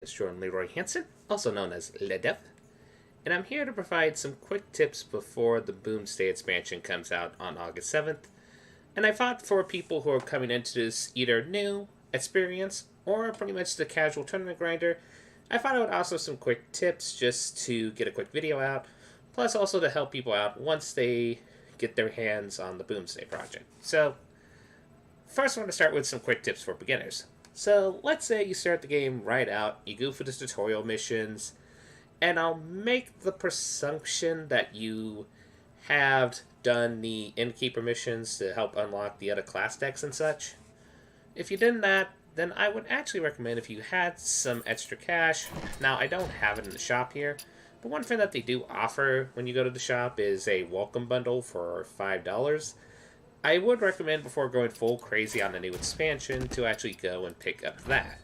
It's Jordan Leroy Hansen, also known as Ledef, and I'm here to provide some quick tips before the Boomsday expansion comes out on August 7th. And I thought for people who are coming into this either new, experience, or pretty much the casual tournament grinder, I thought I would offer some quick tips just to get a quick video out, plus also to help people out once they get their hands on the Boomsday Project. So, first I want to start with some quick tips for beginners. So let's say you start the game right out, you go for the tutorial missions, and I'll make the presumption that you have done the Innkeeper missions to help unlock the other class decks and such. If you did that, then I would actually recommend if you had some extra cash. Now, I don't have it in the shop here, but one thing that they do offer when you go to the shop is a welcome bundle for $5. I would recommend before going full crazy on the new expansion to actually go and pick up that.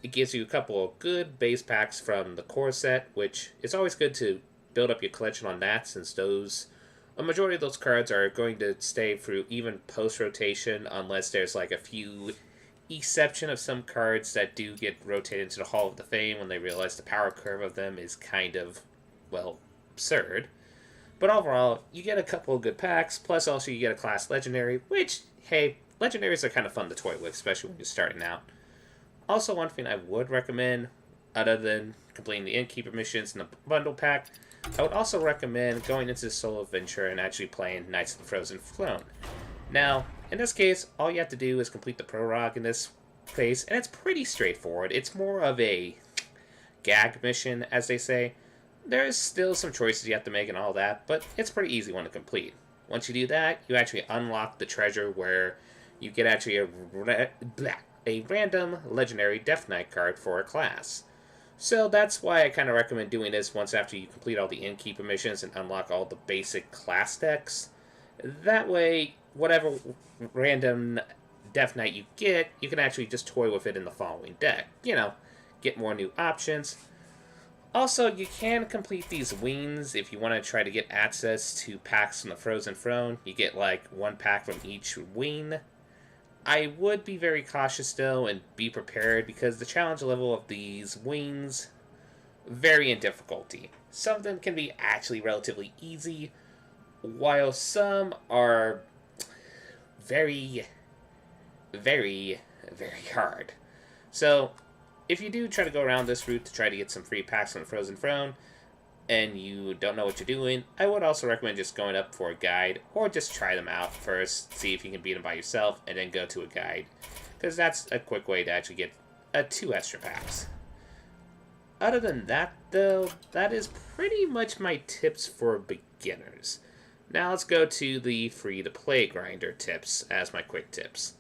It gives you a couple of good base packs from the core set, which is always good to build up your collection on that, since a majority of those cards are going to stay through even post-rotation, unless there's like a few exception of some cards that do get rotated into the Hall of the Fame when they realize the power curve of them is kind of, well, absurd. But overall, you get a couple of good packs, plus also you get a class legendary, which, hey, legendaries are kind of fun to toy with, especially when you're starting out. Also, one thing I would recommend, other than completing the Innkeeper missions and the bundle pack, I would also recommend going into the solo adventure and actually playing Knights of the Frozen Throne. Now, in this case, all you have to do is complete the prologue in this case, and it's pretty straightforward. It's more of a gag mission, as they say. There's still some choices you have to make and all that, but it's a pretty easy one to complete. Once you do that, you actually unlock the treasure where you get actually a random legendary Death Knight card for a class. So that's why I kind of recommend doing this once after you complete all the Innkeeper missions and unlock all the basic class decks. That way, whatever random Death Knight you get, you can actually just toy with it in the following deck. You know, get more new options. Also, you can complete these wings if you want to try to get access to packs from the Frozen Throne. You get like one pack from each wing. I would be very cautious though and be prepared because the challenge level of these wings vary in difficulty. Some of them can be actually relatively easy, while some are very, very, very hard. So, if you do try to go around this route to try to get some free packs from the Frozen Throne, and you don't know what you're doing, I would also recommend just going up for a guide, or just try them out first, see if you can beat them by yourself, and then go to a guide, because that's a quick way to actually get 2 extra packs. Other than that, though, that is pretty much my tips for beginners. Now let's go to the free-to-play grinder tips as my quick tips.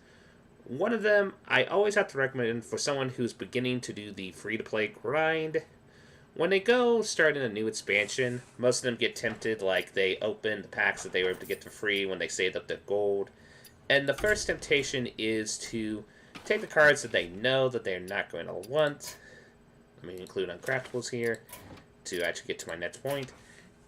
One of them I always have to recommend for someone who's beginning to do the free-to-play grind. When they go starting a new expansion, most of them get tempted, like they open the packs that they were able to get for free when they saved up their gold. And the first temptation is to take the cards that they know that they're not going to want. Let me include uncraftables here to actually get to my next point.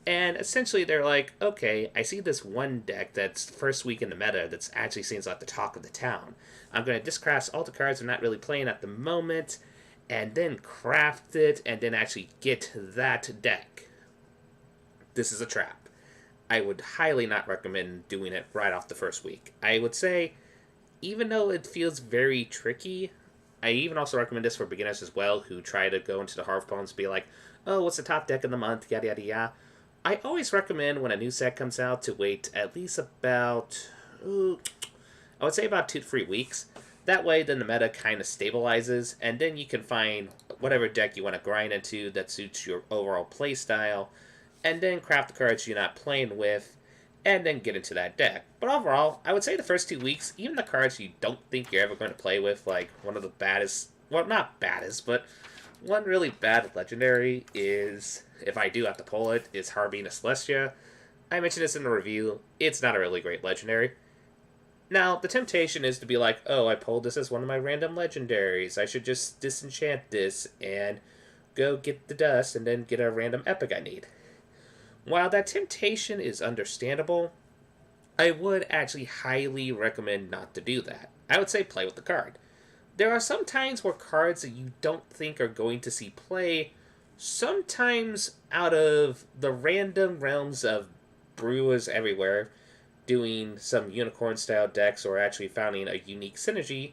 And essentially they're like, okay, I see this one deck that's first week in the meta that's actually seems like the talk of the town. I'm going to discraft all the cards I'm not really playing at the moment, and then craft it, and then actually get that deck. This is a trap. I would highly not recommend doing it right off the first week. I would say, even though it feels very tricky, I even also recommend this for beginners as well, who try to go into the Hearthstone and be like, oh, what's the top deck of the month, yada yada yada. I always recommend when a new set comes out to wait at least about, I would say about 2 to 3 weeks. That way, then the meta kind of stabilizes, and then you can find whatever deck you want to grind into that suits your overall playstyle, and then craft the cards you're not playing with, and then get into that deck. But overall, I would say the first 2 weeks, even the cards you don't think you're ever going to play with, like one of the baddest, well, not baddest, but one really bad legendary is, if I do have to pull it, is Harbina Celestia. I mentioned this in the review. It's not a really great legendary. Now, the temptation is to be like, oh, I pulled this as one of my random legendaries. I should just disenchant this and go get the dust and then get a random epic I need. While that temptation is understandable, I would actually highly recommend not to do that. I would say play with the card. there are some times where cards that you don't think are going to see play, sometimes out of the random realms of brewers everywhere, doing some unicorn style decks or actually finding a unique synergy,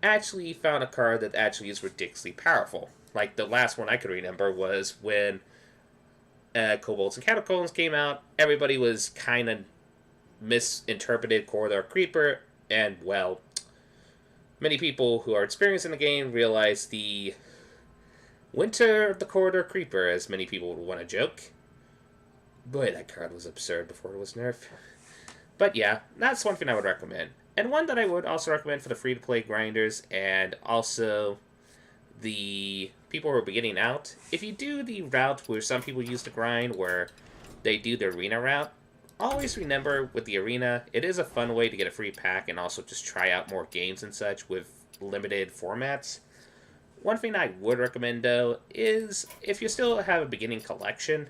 actually found a card that actually is ridiculously powerful. Like the last one I could remember was when Kobolds and Catacombs came out. Everybody was kind of misinterpreted Corridor Creeper, and well, many people who are experienced in the game realize the Winter of the Corridor Creeper, as many people would want to joke. Boy, that card was absurd before it was nerfed. But yeah, that's one thing I would recommend. And one that I would also recommend for the free-to-play grinders and also the people who are beginning out. If you do the route where some people use the grind, where they do the arena route, always remember with the arena, it is a fun way to get a free pack and also just try out more games and such with limited formats. One thing I would recommend, though, is if you still have a beginning collection,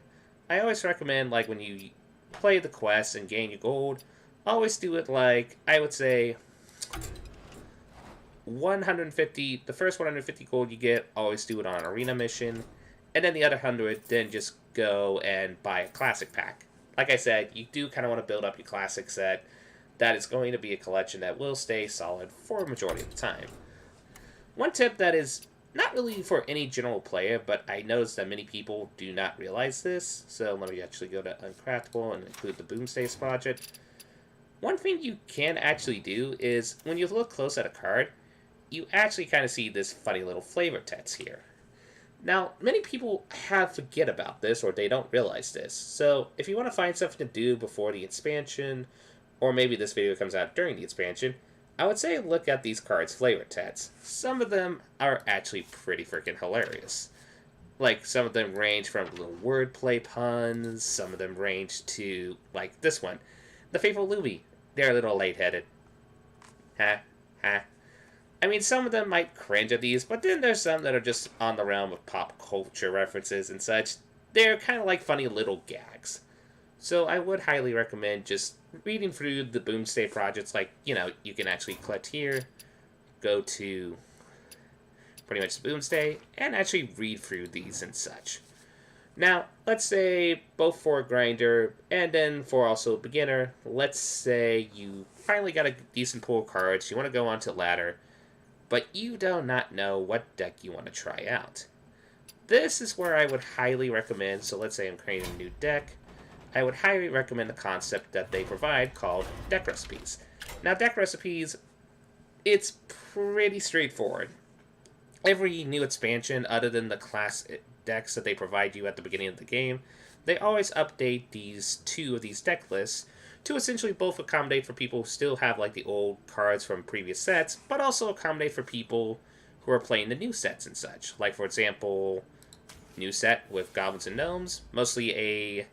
I always recommend, like, when you play the quest and gain your gold, always do it like, I would say, 150, the first 150 gold you get, always do it on an arena mission, and then the other 100, then just go and buy a classic pack. Like I said, you do kind of want to build up your classic set. That is going to be a collection that will stay solid for a majority of the time. One tip that is not really for any general player, but I noticed that many people do not realize this, so let me actually go to Uncraftable and include the Boomsday Project. One thing you can actually do is, when you look close at a card, you actually kind of see this funny little flavor text here. Now, many people forget about this, or they don't realize this, so if you want to find something to do before the expansion, or maybe this video comes out during the expansion, I would say look at these cards' flavor text. Some of them are actually pretty freaking hilarious. Like, some of them range from little wordplay puns, some of them range to, like this one, the Faithful Luby. They're a little lightheaded. Ha, ha. I mean, some of them might cringe at these, but then there's some that are just on the realm of pop culture references and such. They're kind of like funny little gags. So I would highly recommend just reading through the Boomsday projects. Like, you know, you can actually click here, go to pretty much the Boomsday, and actually read through these and such. Now, let's say both for a grinder and then for also a beginner, let's say you finally got a decent pool of cards, you want to go on to ladder, but you do not know what deck you want to try out. This is where I would highly recommend, so let's say I'm creating a new deck, I would highly recommend the concept that they provide called deck recipes. Now, deck recipes, it's pretty straightforward. Every new expansion, other than the class decks that they provide you at the beginning of the game, they always update two of these deck lists to essentially both accommodate for people who still have like the old cards from previous sets, but also accommodate for people who are playing the new sets and such. Like, for example, new set with Goblins and Gnomes, mostly a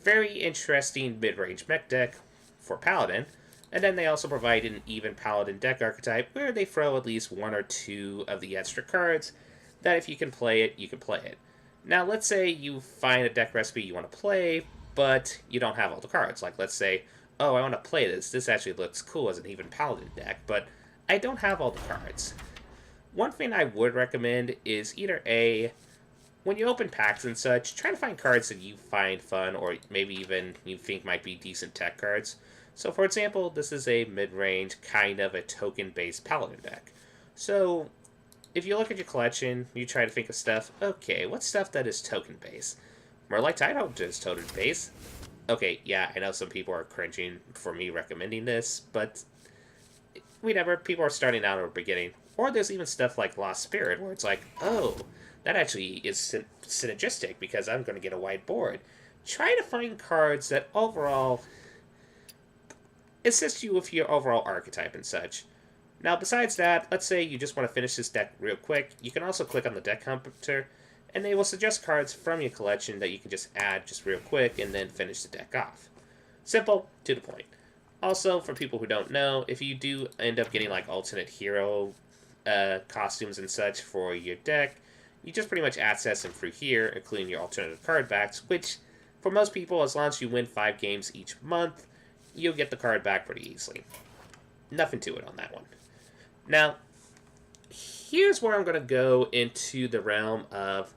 very interesting mid-range mech deck for Paladin, and then they also provide an even Paladin deck archetype where they throw at least one or two of the extra cards that if you can play it, you can play it. Now, let's say you find a deck recipe you want to play, but you don't have all the cards. Like, let's say, oh, I want to play this. This actually looks cool as an even Paladin deck, but I don't have all the cards. One thing I would recommend is either A, when you open packs and such, try to find cards that you find fun or maybe even you think might be decent tech cards. So, for example, this is a mid-range, kind of a token-based Paladin deck. So, if you look at your collection, you try to think of stuff, okay, what's stuff that is token-based? Merlite Tidehold is token-based. Okay, yeah, I know some people are cringing for me recommending this, but whatever, people are starting out or beginning. Or there's even stuff like Lost Spirit, where it's like, oh, that actually is synergistic because I'm going to get a wide board. Try to find cards that overall assist you with your overall archetype and such. Now, besides that, let's say you just want to finish this deck real quick. You can also click on the deck hunter, and they will suggest cards from your collection that you can just add just real quick and then finish the deck off. Simple, to the point. Also, for people who don't know, if you do end up getting like alternate hero costumes and such for your deck, you just pretty much access them through here, including your alternative card backs, which for most people, as long as you win 5 games each month, you'll get the card back pretty easily. Nothing to it on that one. Now, here's where I'm going to go into the realm of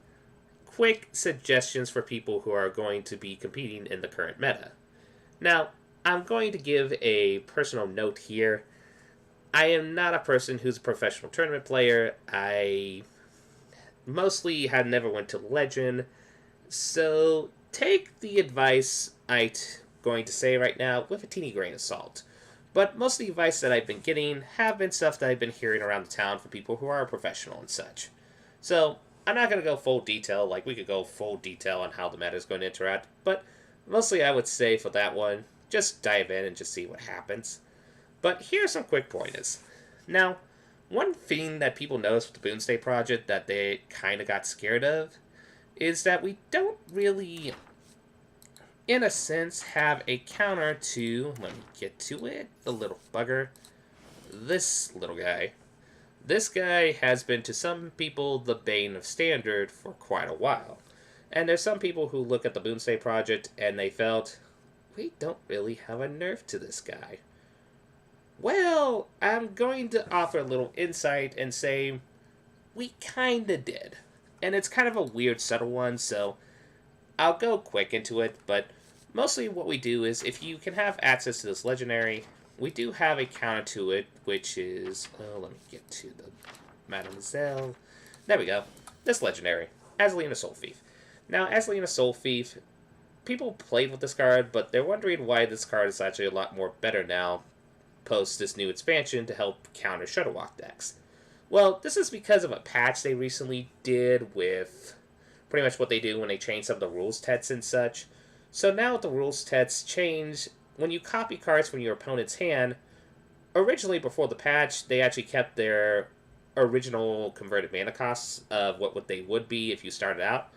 quick suggestions for people who are going to be competing in the current meta. Now, I'm going to give a personal note here. I am not a person who's a professional tournament player. I mostly have never went to Legend. So take the advice I'm going to say right now with a teeny grain of salt. But most of the advice that I've been getting have been stuff that I've been hearing around the town from people who are professional and such. So I'm not going to go full detail, like we could go full detail on how the meta is going to interact, but mostly I would say for that one, just dive in and just see what happens. But here's some quick pointers. Now, one thing that people noticed with the Boomsday Project that they kind of got scared of is that we don't really, in a sense, have a counter to, let me get to it, the little bugger, this little guy. This guy has been to some people the bane of standard for quite a while. And there's some people who look at the Boomsday Project and they felt, we don't really have a nerf to this guy. Well, I'm going to offer a little insight and say, we kinda did. And it's kind of a weird, subtle one, so I'll go quick into it, but mostly what we do is, if you can have access to this legendary, we do have a counter to it, which is, let me get to the Mademoiselle. There we go. This legendary, Azalina Soul Thief. Now, Azalina Soul Thief, people played with this card, but they're wondering why this card is actually a lot more better now, post this new expansion to help counter Shuttlewalk decks. Well, this is because of a patch they recently did with pretty much what they do when they change some of the rules tests and such. So now with the rules tests change, when you copy cards from your opponent's hand, originally before the patch, they actually kept their original converted mana costs of what they would be if you started out.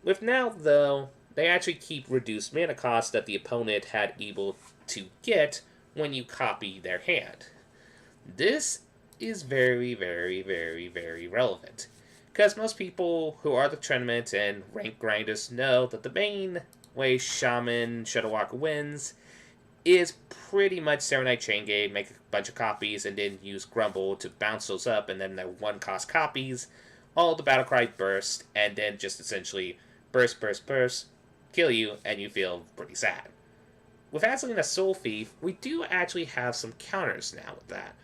With now, though, they actually keep reduced mana costs that the opponent had able to get when you copy their hand. This is very, very, very, very relevant, because most people who are the tournament and rank grinders know that the main way Shaman Shuttlewalk wins is pretty much Serenite Chain Game, make a bunch of copies, and then use Grumble to bounce those up, and then their one-cost copies, all the Battlecry burst, and then just essentially burst, burst, burst, kill you, and you feel pretty sad. With Azalina Soul Thief, we do actually have some counters now with that.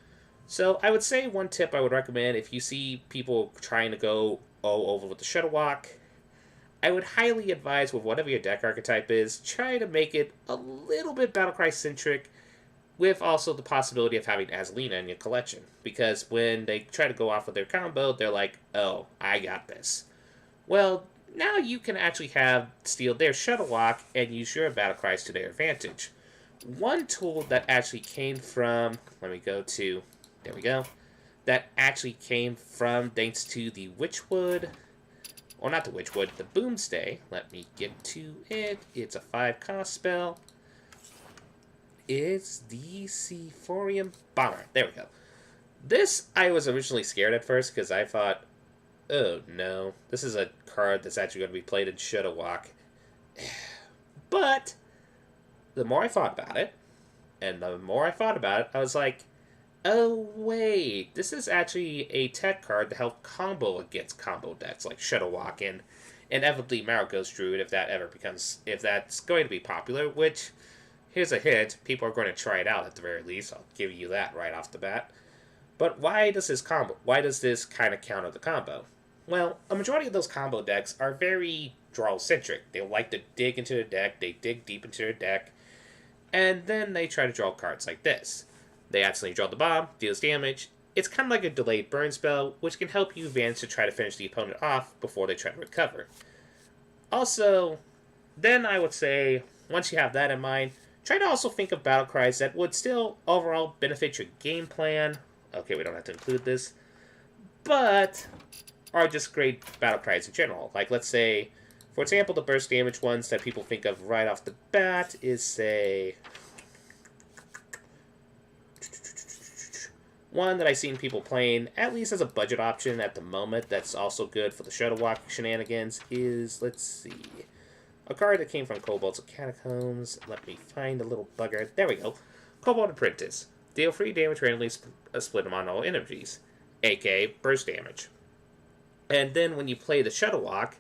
So I would say one tip I would recommend if you see people trying to go all over with the Shuttlewalk, I would highly advise with whatever your deck archetype is, try to make it a little bit Battlecry-centric, with also the possibility of having Azalina in your collection. Because when they try to go off with their combo, they're like, oh, I got this. Well, now you can actually steal their Shuttlewalk and use your Battlecrys to their advantage. One tool that actually came from, let me go to, there we go, that actually came from, thanks to the Witchwood, or not the Witchwood, the Boomsday, let me get to it, it's a 5-cost spell, it's the Sephorium Bomber, there we go. This, I was originally scared at first, because I thought, oh no, this is a card that's actually going to be played in Shuttlewalk. But the more I thought about it, I was like, oh wait, this is actually a tech card to help combo against combo decks like Shuttlewalk and inevitably Marrowghost Druid if that's going to be popular, which, here's a hint, people are going to try it out at the very least, I'll give you that right off the bat. But why does this kind of counter the combo? Well, a majority of those combo decks are very draw-centric. They like to dig into their deck, they dig deep into their deck, and then they try to draw cards like this. They accidentally draw the bomb, deals damage. It's kind of like a delayed burn spell, which can help you advance to try to finish the opponent off before they try to recover. Also, then I would say, once you have that in mind, try to also think of Battlecrys that would still overall benefit your game plan. Okay, we don't have to include this, but are just great Battlecrys in general. Like, let's say, for example, the burst damage ones that people think of right off the bat is, say, one that I've seen people playing, at least as a budget option at the moment, that's also good for the Shuttlewalk shenanigans, is, let's see, a card that came from Kobolds of Catacombs. Let me find a little bugger. There we go. Kobold Apprentice. Deal free damage randomly, split them on all energies. aka burst damage. And then when you play the Shuttle Walk,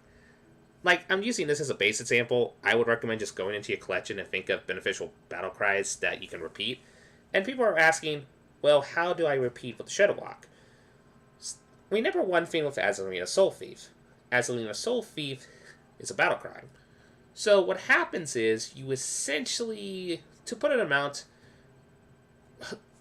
like, I'm using this as a base example, I would recommend just going into your collection and think of beneficial battle cries that you can repeat. And people are asking, well, how do I repeat with the Shuttle Walk? We never won thing with Azalina Soul Thief. Azalina Soul Thief is a battle cry. So what happens is, you essentially, to put an amount,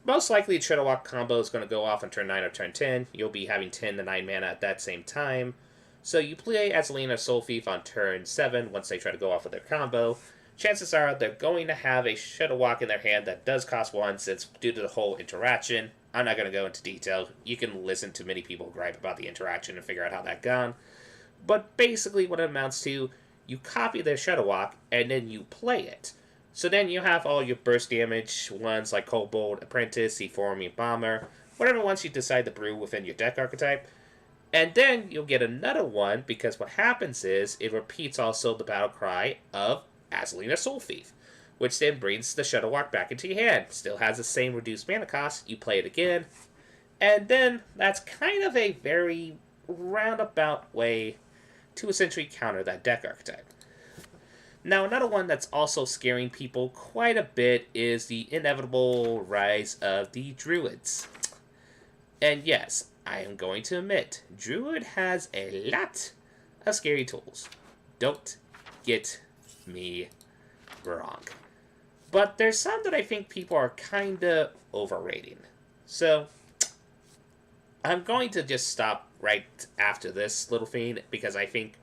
most likely the Shuttle Walk combo is going to go off on turn 9 or turn 10. You'll be having 10 to 9 mana at that same time. So you play Azalina Soul Thief on turn 7 once they try to go off with their combo. Chances are they're going to have a Shuttle Walk in their hand that does cost 1 since due to the whole interaction. I'm not going to go into detail. You can listen to many people gripe about the interaction and figure out how that gone. But basically what it amounts to, you copy their Shuttle Walk and then you play it. So then you have all your burst damage ones like Kobold, Apprentice, Seaforming Bomber, whatever ones you decide to brew within your deck archetype. And then you'll get another one, because what happens is, it repeats also the battle cry of Azalina Soul Thief, which then brings the Shuttle Walk back into your hand. Still has the same reduced mana cost, you play it again, and then that's kind of a very roundabout way to essentially counter that deck archetype. Now, another one that's also scaring people quite a bit is the inevitable rise of the Druids. And yes, I am going to admit, Druid has a lot of scary tools. Don't get me wrong. But there's some that I think people are kinda overrating. So, I'm going to just stop right after this little thing, because I think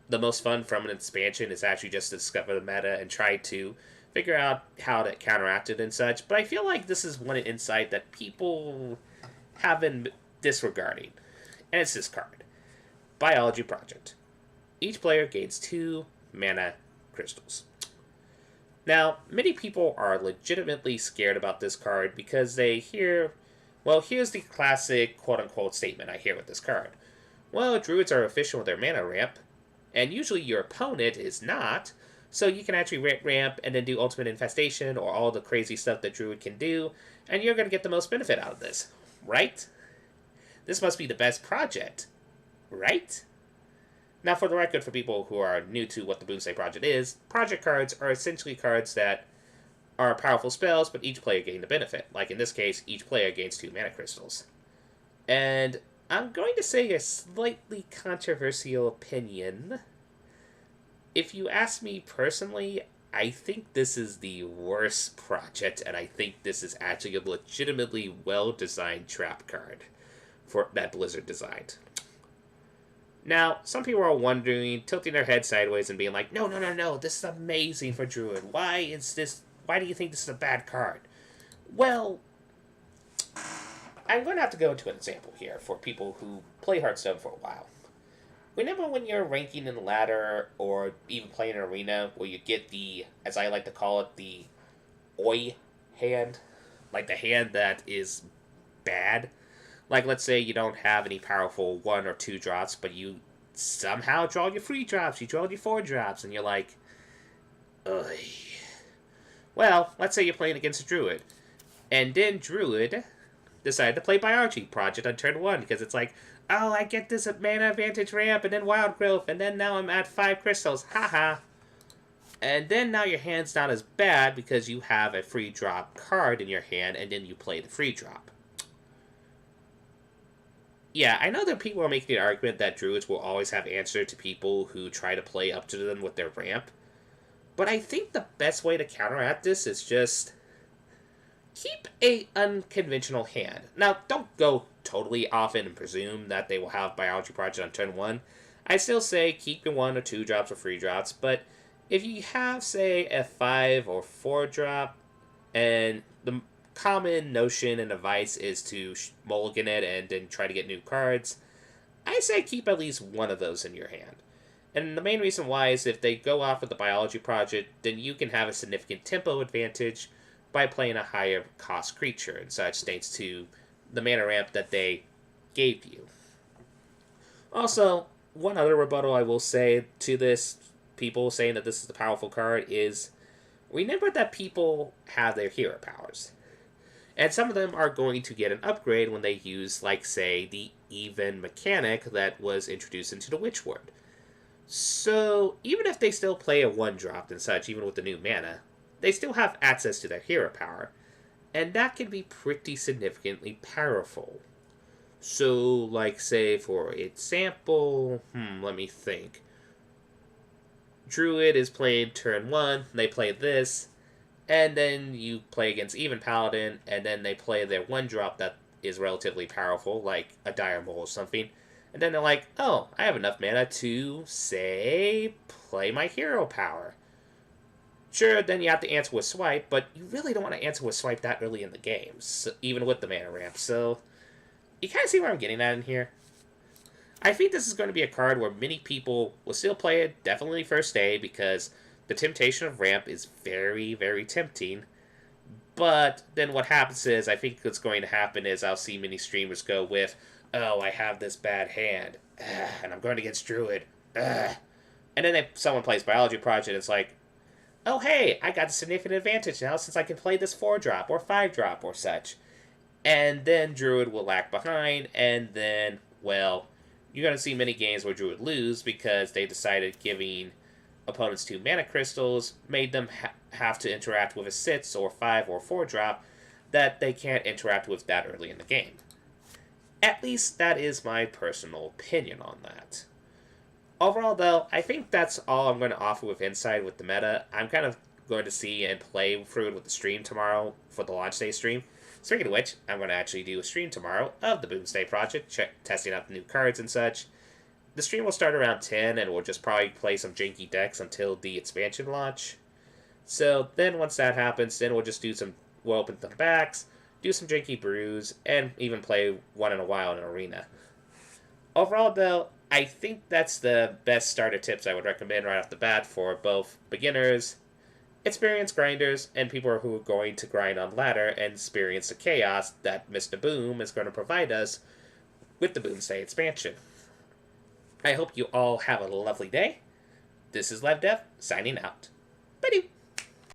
the most fun from an expansion is actually just to discover the meta and try to figure out how to counteract it and such. But I feel like this is one insight that people have been disregarding, and it's this card, Biology Project. Each player gains 2 mana crystals. Now, many people are legitimately scared about this card because they hear, well, here's the classic quote-unquote statement I hear with this card. Well, Druids are efficient with their mana ramp, and usually your opponent is not, so you can actually ramp and then do Ultimate Infestation or all the crazy stuff that Druid can do, and you're going to get the most benefit out of this, right? This must be the best project, right? Now, for the record, for people who are new to what the Boomsday Project is, project cards are essentially cards that are powerful spells, but each player gains a benefit. Like in this case, each player gains 2 mana crystals. And I'm going to say a slightly controversial opinion. If you ask me personally, I think this is the worst project, and I think this is actually a legitimately well-designed trap card that Blizzard designed. Now, some people are wondering, tilting their head sideways and being like, no, this is amazing for Druid. Why do you think this is a bad card? Well, I'm going to have to go into an example here for people who play Hearthstone for a while. Remember when you're ranking in the ladder or even playing an arena where you get the, as I like to call it, the Oi hand? Like the hand that is bad? Like, let's say you don't have any powerful 1 or 2 drops, but you somehow draw your 3 drops, you draw your 4 drops, and you're like, ugh. Well, let's say you're playing against a Druid, and then Druid decided to play Biology Project on turn 1, because it's like, oh, I get this mana advantage ramp, and then Wild Growth, and then now I'm at 5 crystals, haha. And then now your hand's not as bad, because you have a free drop card in your hand, and then you play the free drop. Yeah, I know that people are making the argument that Druids will always have answer to people who try to play up to them with their ramp. But I think the best way to counteract this is just keep a unconventional hand. Now, don't go totally off it and presume that they will have Biology Project on turn 1. I still say keep your 1 or 2 drops or 3 drops, but if you have, say, a 5 or 4 drop, and the common notion and advice is to mulligan it and then try to get new cards, I say keep at least 1 of those in your hand. And the main reason why is if they go off with the Biology Project, then you can have a significant tempo advantage by playing a higher cost creature and such, thanks to the mana ramp that they gave you. Also, one other rebuttal I will say to this, people saying that this is a powerful card, is remember that people have their hero powers. And some of them are going to get an upgrade when they use, like, say, the even mechanic that was introduced into the Witchward. So, even if they still play a 1-drop and such, even with the new mana, they still have access to their hero power, and that can be pretty significantly powerful. So, like, say, for example, let me think. Druid is playing turn 1, they play this, and then you play against even Paladin, and then they play their 1-drop that is relatively powerful, like a Dire Maul or something, and then they're like, oh, I have enough mana to, say, play my hero power. Sure, then you have to answer with Swipe, but you really don't want to answer with Swipe that early in the game, so, even with the mana ramp, so you kind of see where I'm getting at in here. I think this is going to be a card where many people will still play it, definitely first day, because the temptation of ramp is very, very tempting. But then what happens is, I think what's going to happen is I'll see many streamers go with, oh, I have this bad hand, and I'm going against Druid, and then someone plays Biology Project, and it's like, oh, hey, I got a significant advantage now since I can play this 4-drop or 5-drop or such. And then Druid will lag behind, and then, well, you're going to see many games where Druid lose because they decided giving opponents 2 mana crystals made them have to interact with a 6 or 5 or 4-drop that they can't interact with that early in the game. At least that is my personal opinion on that. Overall, though, I think that's all I'm going to offer with Insight with the meta. I'm kind of going to see and play through it with the stream tomorrow for the launch day stream. Speaking of which, I'm going to actually do a stream tomorrow of the Boomsday Project, testing out the new cards and such. The stream will start around 10, and we'll just probably play some janky decks until the expansion launch. So then once that happens, then we'll open some backs, do some janky brews, and even play one in a while in an arena. Overall, though, I think that's the best starter tips I would recommend right off the bat for both beginners, experienced grinders, and people who are going to grind on ladder and experience the chaos that Mr. Boom is going to provide us with the Boomsday expansion. I hope you all have a lovely day. This is LevDev, signing out. Bye-doo!